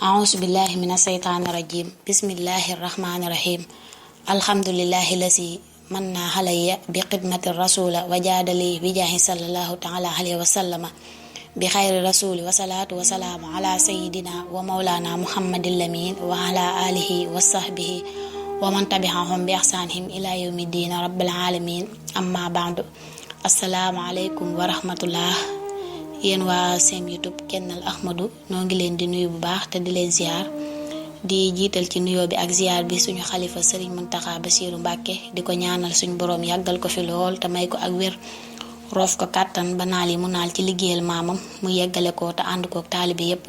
أعوذ بالله من الشيطان الرجيم بسم الله الرحمن الرحيم الحمد لله الذي من علي بخدمة الرسول وجاد لي بجاه صلى الله تعالى عليه وسلم بخير رسول وصلاة وسلام على سيدنا ومولانا محمد الأمين وعلى آله وصحبه ومن تبعهم بإحسانهم إلى يوم الدين رب العالمين أما بعد السلام عليكم ورحمة الله yéen waa seen YouTube Kennel Ahmadou noo ngi leen di nuyu bu baax te di leen ziar di jiital ci nuyoo bi ak ziar bi suñu xalifa Serigne Mountakha Bassirou Mbacké di ko ñaanal suñu boroom yàggal ko fi lool te may ko ak wér roof ko kàttan ba naal yi mu naal ci liggéeyal maamam mu yeggale ko te ànd kook taalibe yépp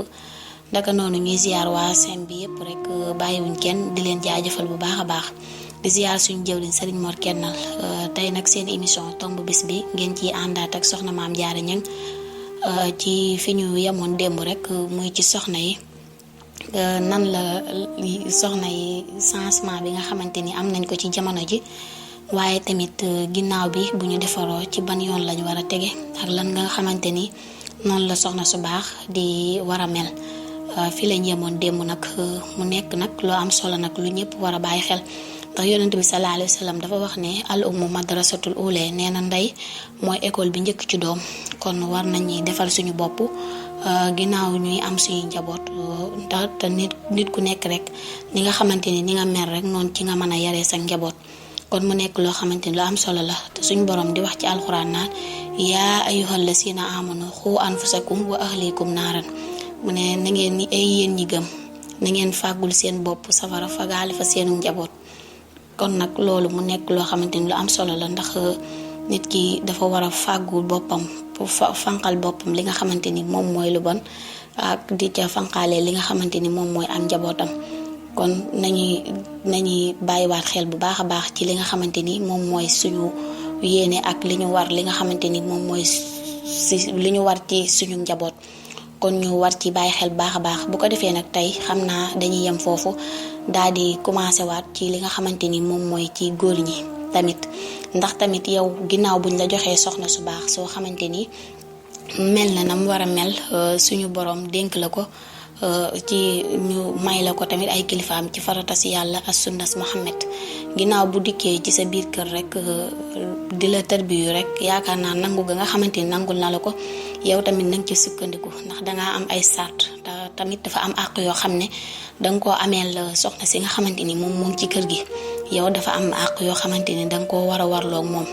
ndaka noonu ñuy ziar waa seen bi yépp rek bàyyiwuñ kenn di leen jaajëfal bu baax a baax di ziar suñu jëwriñ Serigne Mor Kennel tey nag seen émission tomb bis bi ngeen ciy àndaat ak soxna Maam Jaara Ñang ci fi ñu yemoon démb rek muy ci soxna yi nan la soxna yi changement bi nga xamante ni am nañ ko ci jamono ji waaye tamit ginnaaw bi bu ñu defaroo ci ban yoon lañ war a tege ak lan nga xamante ni noonu la soxna su baax di war a mel fi lañ yemoon démb nag mu nekk nag loo am solo nag lu ñëpp war a bàyyi xel ndax yonent bi sallallahu alayhi wa sallam dafa wax ne al ummu madrasatul ule nee na ndey mooy école bi njëkk ci doom kon war nañuy defal suñu bopp ginnaaw ñuy am suñu njaboot ndax te nit ku nekk rek ni nga xamante ni ni nga mel rek noonu ci nga mën a yaree sa njaboot kon mu nekk loo xamante ni lu am solo la te suñu borom di wax ci alxuraan naan yaa ayyuhal lazina amanu xu anfusakum wa ahlikum naaran mu ne na ngeen ni ay yéen ñi gëm na ngeen fàggul seen bopp safara fagaale fa seenu njaboot kon nag loolu mu nekk loo xamante ni lu am solo la ndax nit ki dafa war a fàggul boppam pour fanqal boppam li nga xamante ni moom mooy lu bon ak di ca fanqaale li nga xamante ni moom mooy ak njabootam kon nañuy bàyyiwaat xel bu baax a baax ci li nga xamante ni moom mooy suñu yéene ak li ñu war li nga xamante ni moom mooy li ñu war ci suñu njaboot kon ñu war ci bàyyi xel baax a baax bu ko defee nag tey xam naa dañuy yem foofu daal di commencé waat ci li nga xamante ni moom mooy ci góor ñi tamit ndax tamit yow ginnaaw buñ la joxee soxna su baax soo xamante ni mel na nam war a mel suñu borom dénk la ko ci ñu may la ko tamit ay kilifaam ci farata si yàlla ak sunnas Muhammad ginnaaw bu dikkee ci sa biir kër rek di la tarbiyu rek yaakaar naa nangu ga nga xamante ni nangul na la ko yow tamit nanga ci sukkandiku ndax dangaa am ay sart tamit dafa am àq yoo xam ne danga koo ameel soxna si nga xamante ni moom ci kër gi yow dafa am àq yoo xamante ni danga koo war a warloog moom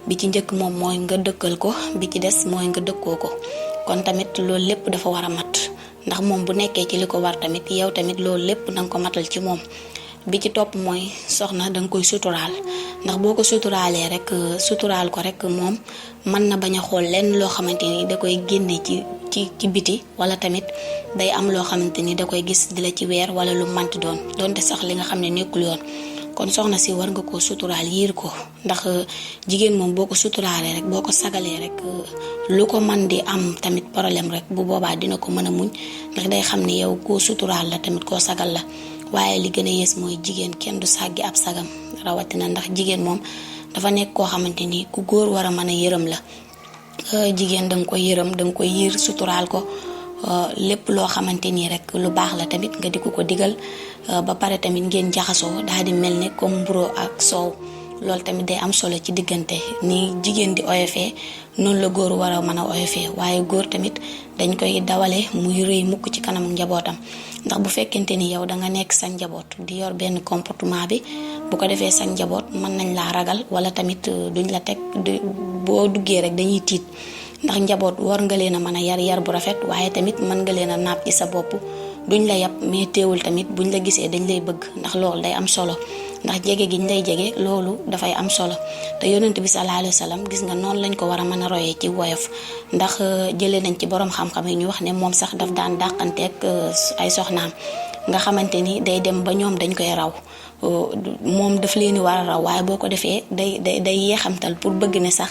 bi ci njëkk moom mooy nga dëkkal ko bi ci des mooy nga dëkkoo ko kon tamit loolu lépp dafa war a mat ndax moom bu nekkee ci li ko war tamit yow tamit loolu lépp danga ko matal ci moom bi ci topp mooy soxna danga koy suturaal ndax boo ko suturaalee rek suturaal ko rek moom mën na bañ a xool lenn loo xamante ni da koy génne ci biti wala tamit day am loo xamante ni da koy gis di la ci weer wala lu manti doonte sax li nga xam ne nekkul yoon kon soxna si war nga ko suturaal yiir ko ndax jigéen moom boo ko suturaalee rek boo ko sagalee rek lu ko man di am tamit problème rek bu boobaa dina ko mën a muñ ndax day xam ne yow koo suturaal la tamit koo sagal la waaye li gën a yées mooy jigéen kenn du sàggi ab sagam rawatina ndax jigéen moom dafa nekk koo xamante ni ku góor war a mën a yërëm la jigéen danga koy yërëm danga koy yiir suturaal ko lépp loo xamante nii rek lu baax la tamit nga di ko digal ba pare tamit ngeen jaxasoo daal di mel ne comme mburu ak soow loolu tamit day am solo ci diggante ni jigéen di oyofee noonu la góor war a mën a oyofee waaye góor tamit dañ koy dawale muy rëy mukk ci kanamu njabootam ndax bu fekkente ni yow danga nekk sa njaboot di yor benn comportement bi bu ko defee sa njaboot mën nañ laa ragal wala tamit duñ la teg boo duggee rek dañuy tiit ndax njaboot war nga leen a mën a yar bu rafet waaye tamit mën nga leen a naab ci sa bopp duñ la yab mais teewul tamit buñ la gisee dañ lay bëgg ndax loolu day am solo ndax jege gi ñu lay jege loolu dafay am solo te yonent bi sallallahu alayhi wa sallam gis nga noonu lañ ko war a mën a royee ci woyof ndax jëlee nañ ci borom xam-xam yi ñu wax ne moom sax daf daan dàqanteeg ay soxnaam nga xamante ni day dem ba ñoom dañ koy raw moom daf leen war a raw waaye boo ko defee day yeexamtal pour bëgg ne sax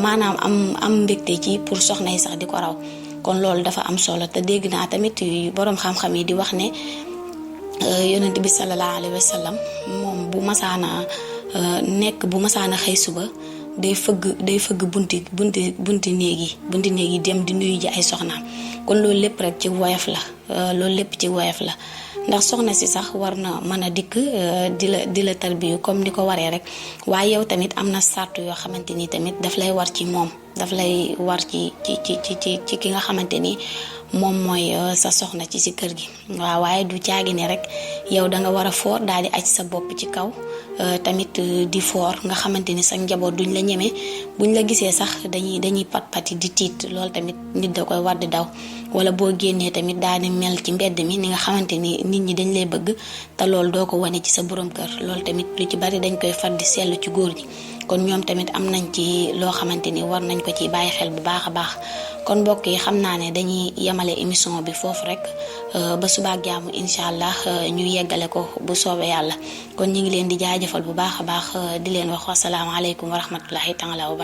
maanaam am mbégte ci pour soxna yi sax di ko raw kon loolu dafa am solo te dégg naa tamit borom xam-xam yi di wax ne yonent bi sallallahu alayhi wa sallam moom bu masaana xëy suba day fëgg bunti néeg yi dem di nuyu ji ay soxnaam kon loolu lépp rek ci woyof la loolu lépp ci woyof la ndax soxna si sax war na mën a dikk di la tarbiyu comme ni ko waree rek waaye yow tamit am na sartu yoo xamante ni tamit daf lay war ci moom daf lay war ci ki nga xamante ni moom mooy sa soxna ci si kër gi waaw waaye du caagi ne rek yow danga war a foor daal di aj sa bopp ci kaw tamit di foor nga xamante ni sa njaboot duñ la ñeme buñ la gisee sax dañuy pat-pati di tiit loolu tamit nit da koy war di daw wala boo génnee tamit daal di mel ci mbedd mi ni nga xamante ni nit ñi dañ lay bëgg te loolu doo ko wane ci sa borom kër loolu tamit lu ci bari dañ koy far di seetlu ci góor ñi kon ñoom tamit am nañ ci loo xamante ni war nañ ko ci bàyyi xel bu baax a baax kon mbokk yi xam naa ne dañuy yemale émission bi foofu rek ba suba ak jàmm incha allah ñu yeggale ko bu soobee yàlla kon ñu ngi leen di jaajëfal bu baax a baax di leen wax wasalaamaaleykum wa rahmatullahi taala wa